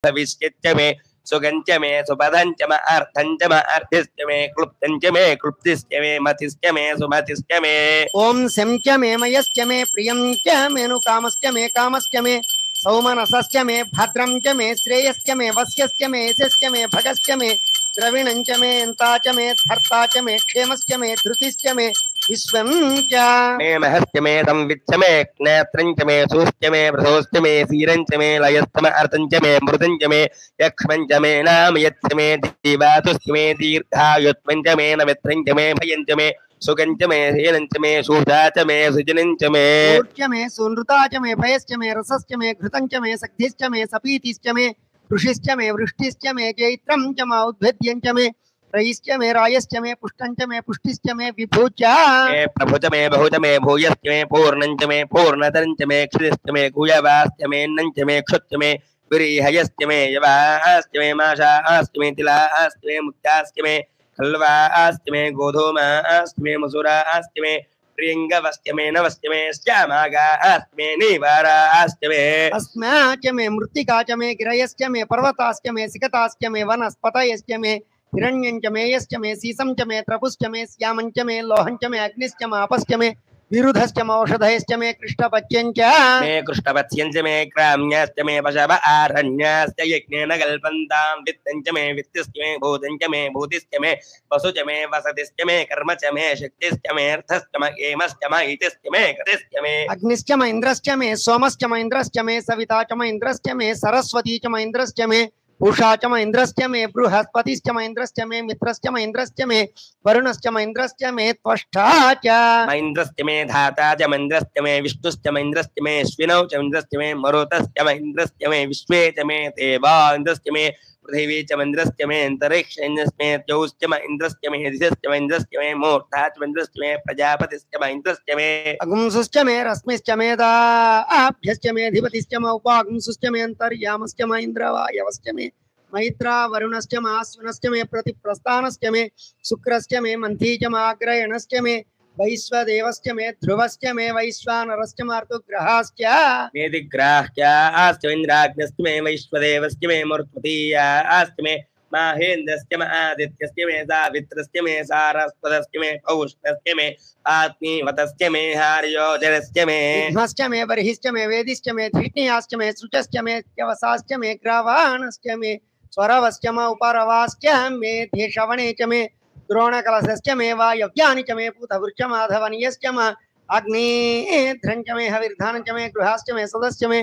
भविष्यच्च मे सुगञ्च मे सुपदञ्च म अर्थञ्च म अर्थिश्च मे क्लुप्तञ्च मे क्लुप्तिश्च मे मतिश्च मे सुमतिश्च मे ओम शं च मे मयश्च मे प्रियं च मेनु कामश्च मे कामश्च मे सौमनसश्च मे भद्रं च मे श्रेयश्च मे वस्यश्च मे यशश्च मे भगश्च मे द्रविणं च मे अन्ता च मे धर्ता च मे क्षेमश्च मे धृतिश्च मे विश्वं च मे महश्च मे संविच्च मे ज्ञात्रञ्च मे सूश्च मे वृथोश्च मे सीरञ्च मे लयश्च मे अर्थञ्च मे मृतञ्च मे यक्ष्मञ्च मे नाम यच्च मे जीवातुश्च मे दीर्घायुत्वञ्च मे नमित्रञ्च मे भयञ्च मे सुगञ्च मे हीनञ्च मे शूषा च मे सुजनञ्च मे ऊर्च मे सुनृता च मे भयश्च मे रसश्च मे घृतञ्च मे सख्धिश्च मे सपीतिश्च मे ऋषिश्च मे वृष्टिश्च मे चैत्रं च मा उद्भिद्यञ्च मे रयिश्च मे रायश्च मे पुष्टञ्च मे पुष्टिश्च मे विभुच मे प्रभुच मे बहुच मे भूयश्च मे पूर्णञ्च मे पूर्णतरञ्च मे क्षुतिश्च मे कुयवाश्च मे नञ्च मे क्षुच्च मे विरीहयश्च मे यवाश्च मे माशाश्च मे तिलाश्च मे मुक्ताश्च मे खल्वाश्च मे गोधूमाश्च मे मसूराश्च मे प्रियङ्गवश्च मे नवश्च मे श्यामागाश्च मे नीवाराश्च मे अस्मा च मे मृत्तिका च मे गिरयश्च मे पर्वताश्च मे सिकताश्च मे वनस्पतयश्च मे हिरण्यञ्च मे यश्च मे सीसं च मे त्रपुश्च मे श्यामञ्च मे लोहञ्च मे अग्निश्च मे आपश्च मे विरुधश्च मे औषधयश्च मे कृष्णपच्यञ्च मे कृष्णपत्स्यञ्च मे क्राम्याश्च मे पशव आरण्याश्च यज्ञेन कल्पन्तां वित्तञ्च मे वित्तिश्च मे भूतञ्च मे भूतिश्च मे वसुच मे वसतिश्च मे कर्म च मे शक्तिश्च मे अर्थश्च मे एमश्च मे इतिश्च मे गतिश्च मे अग्निश्च म इन्द्रश्च मे सोमश्च म इन्द्रश्च मे सविता च म इन्द्रश्च मे सरस्वती च म इन्द्रश्च मे उषा च म इन्द्रश्च मे बृहस्पतिश्च म इन्द्रश्च मे मित्रश्च म इन्द्रश्च मे वरुणश्च म इन्द्रश्च मे त्वष्टा च मइन्द्रश्च मे धाता च मइन्द्रश्च मे विष्णुश्च मइन्द्रश्च मे अश्विनौ च इन्द्रश्च मे मरुतश्च मइन्द्रश्च मे विश्वे च मे देवा इन्द्रश्च मे पृथिवी च मइन्द्रश्च मे अन्तरिक्ष इन्द्रश्च मे द्यौश्च म इन्द्रश्च मे दिशश्च म इन्द्रश्च मे मूर्धा च मइन्द्रश्च मे प्रजापतिश्च म इन्द्रश्च मे अगुंसुश्च मे रश्मिश्च मे दाभ्यश्च मे अधिपतिश्च म उपागुंसुश्च मे अन्तर्यामश्च म इन्द्रवायवश्च मे मैत्रा वरुणश्च म आश्विनश्च मे प्रतिप्रस्थानश्च मे शुक्रश्च मे मन्थी च म आग्रयणश्च मे वैश्वदेवश्च मे ध्रुवश्च मे वैश्वानरश्च म ऋतुग्रहाश्च मे दिग्राह्याश्च इन्द्राग्नश्च मे वैश्वदेवश्च मे मरुत्पतीयाश्च मे माहेन्द्रश्च मे आदित्यश्च मे सावित्रश्च मे सारस्वतश्च मे पौष्णश्च मे आत्मीवतश्च मे हार्योजनश्च मे विघ्नश्च मे बर्हिश्च मे वेदिश्च मे धृष्णियाश्च मे शुचश्च मे त्यवसाश्च मे ग्रावाणश्च मे स्वरवश्च म उपरवाश्च मे धेशवणे च मे द्रोणकलशश्च मे वायव्यानि च मे पूतभृश्च माधवनीयश्च म अग्निध्रञ्च मे हविर्धानञ्च मे गृहाश्च मे सदश्च मे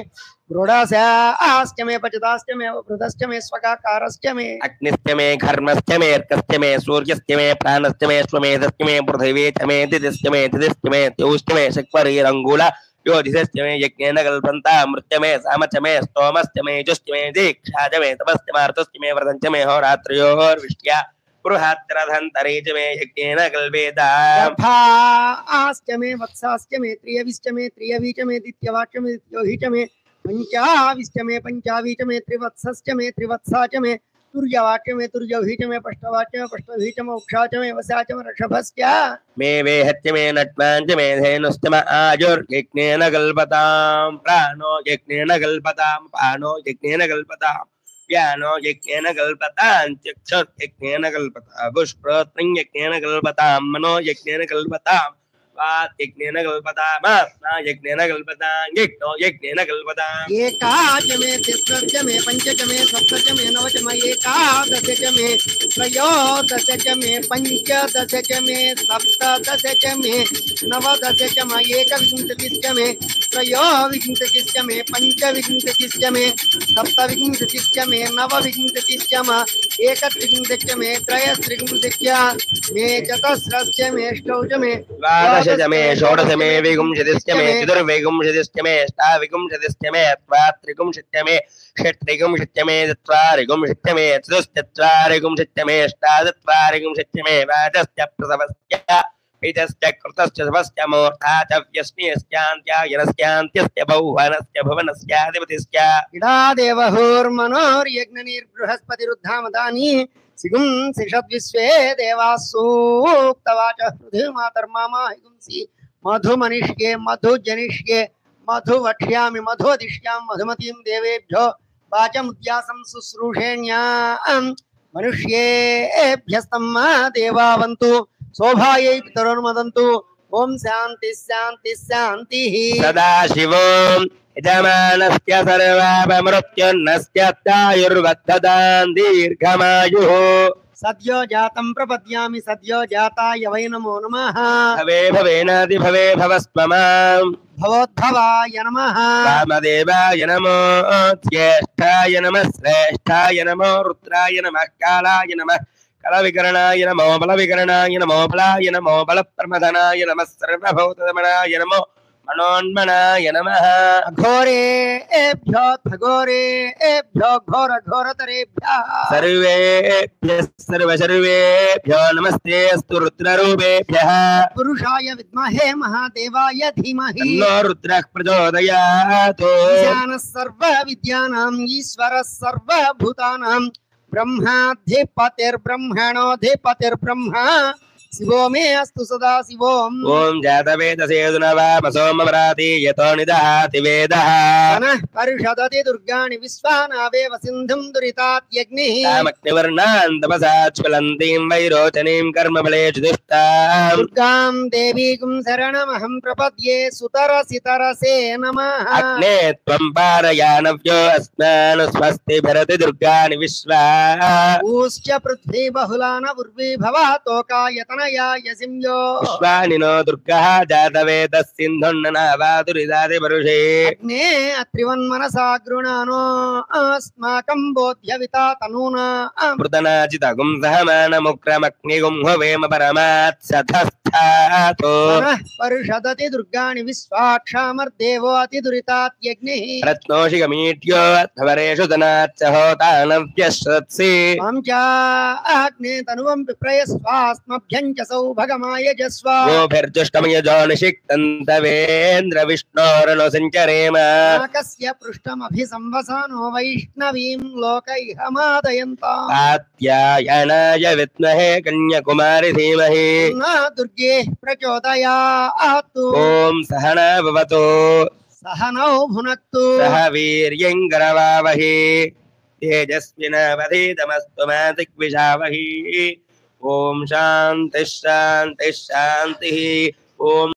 गृढास्याश्च मे पचताश्च मे वृधश्च मे स्वकाकारश्च मे अग्निश्च मे घर्मश्च मे अर्कश्च मे सूर्यश्च मे प्राणश्च मे स्वमेधश्च मे पृथिवी च मे दिदिश्च मे दिदिश्च मे द्यौश्च मे शक्वरीरङ्गुला योधिश्च मे यज्ञेन कल्पन्ता मृत्य मे सामच मे स्तोमश्च मे जुश्च मे दीक्षा च मे तपश्च मार्तश्च मे व्रतञ्च मे होरात्रयोर्विष्ट्या बृहद्रथन्तरे च मे यज्ञेन कल्पेता गर्भाश्च मे वत्साश्च मे त्रियविश्च मे त्रियवी च मे दित्यवाच मे दित्योहि च मे पंचाविश्च मे पंचावी च मे त्रिवत्सश्च मे त्रिवत्सा च मे तुर्यवाच मे तुर्यौहि च मे पष्टवाच मे पष्टवी च मे उक्षा च मे वसा च मे ऋषभश्च मे वेहच्च मे नट्माञ्च मे धेनुश्च मे आयुर्यज्ञेन कल्पतां प्राणो यज्ञेन कल्पतां पानो यज्ञेन कल्पतां व्यानो यज्ञेन कल्पतां चक्षुर्यज्ञेन कल्पतां पुष्प्रोत्रं यज्ञेन कल्पतां मनो यज्ञेन कल्पतां वाक् यज्ञेन कल्पताम् आत्मा यज्ञेन कल्पतां यज्ञो यज्ञेन कल्पताम् एकाच मे तिस्रश्च मे पंच च मे सप्त च मे नव च मे एकादश च मे त्रयोदश च मे पंचदश च मे सप्तदश च मे नवदश च मे एकविंशतिश्च मे त्रयोविंशतिश्च मे पंचविंशतिश्च मे सप्तविंशतिश्च मे नवविंशतिश्च मे एकत्रिंशतिश्च मे त्रयस्त्रिंशतिश्च मे चतस्रश्च मे अष्टौ च मे द्वादश च मे षोडश मे विंशतिश्च मे चतुर्विंशतिश्च मे अष्टाविंशतिश्च मे द्वात्रिंशतिश्च मे षट्त्रिंशतिश्च मे चत्वारिंशतिश्च मे चतुश्चत्वारिंशतिश्च मे अष्टाचत्वारिंशतिश्च मे वाचश्च प्रसवश्च पितश्च कृतश्च शवश्च मूर्धा च व्यस्मियश्चान्त्यायनश्चान्त्यश्च बहुवनश्च भुवनश्चाधिपतिश्च इडादेवहोर्मनोर्यज्ञनिर्बृहस्पतिरुद्धामदानि सिगुं सिषद्विश्वे देवाः सूक्तवाच हृदयमातर्मामा हिगुंसि मधुमनिष्ये मधुजनिष्ये मधुवक्ष्यामि मधुदिष्यां मधुमतीं देवेभ्यो वाचमुद्यासं शुश्रूषेण्यां मनुष्येभ्यस्तम्मा देवावन्तु शोभायै पितरोन्मदन्तु ओम शांति शांति शांति सदा शिवो यजमानस्य सर्वापमृत्युर्नस्य तायुर्वर्धतां दीर्घमायुः सद्यो जातं प्रपद्यामि सद्यो जाताय वै नमो नमः भवे भवेनादि भवे भवस्त्वमां भवोद्भवाय नमः वामदेवाय नमो ज्येष्ठाय नमः श्रेष्ठाय नमो रुद्राय नमः कालाय नमः कलविकरणाय नमो बलविकरणाय नमो बलाय नमो बलप्रमदनाय नमः सर्वभूतदमनाय नमो मनोन्मनाय नमः अघोरेभ्यो घोरेभ्यो घोर घोरतरेभ्यः सर्वेभ्यो नमस्ते अस्तु रुद्ररूपेभ्यः पुरुषाय विद्महे महादेवाय धीमहि तन्नो रुद्रः प्रचोदयात् ईशानः सर्वविद्यानाम् ईश्वरः सर्वभूतानां ब्रह्माधिपतिर्ब्रह्मणोऽधिपतिर्ब्रह्मा शिवो मे अस्तु सदा शिवोम ओम जातवेदसे दुनवामसोमवराति यतो निदहाति वेदः नः परिषदति दुर्गाणि विश्वानावेव सिन्धुं दुरितात्यग्निः तामग्निवर्णान् तपसा ज्वलन्तीं वैरोचनीं कर्मफलेषु दुष्टाम् दुर्गां देवीं शरणमहं प्रपद्ये सुतरसितरसे नमः अग्ने त्वं पारयानव्यो अस्मान् स्वस्ति भरति दुर्गाणि विश्वा ऊश्च पृथ्वी बहुलान उर्वी भवातोकायतनया यसिंयो विश्वानिनो दुर्गः जातवेदः सिन्धुन्ननावादुरिदाति परुषे अग्ने अत्रिवन्मनसा गृणानो अस्माकं बोध्यविता तनूना मृदनाचितगुं सहमानमुक्रमग्निगुं हवेम परमात्सथस्थातो नः परिषदति दुर्गाणि विश्वाक्षामर्देवो अतिदुरितात्यग्निः रत्नोषिकमीट्यो अध्वरेषु धनाच्च होतानव्यश्रत्सि मां च अग्ने तनुवं विप्रयस्वास्मभ्यं च सौभगमाय जस्व गोभिर्जुष्टमयजो निषिक्तन्तवेन्द्र विष्णोरनुसञ्चरेम नाकस्य पृष्ठमभिसंवसानो वैष्णवीं लोकैहमादयन्ताम् कात्यायनाय विद्महे कन्याकुमारि धीमहि न दुर्गे प्रचोदयात् ॐ सहना भवतु सहनौ भुनक्तु सह वीर्यं करवावहि तेजस्विनावधीतमस्तु मा दिग्विषावहि ॐ शान्तिः शान्तिः शान्तिः ॐ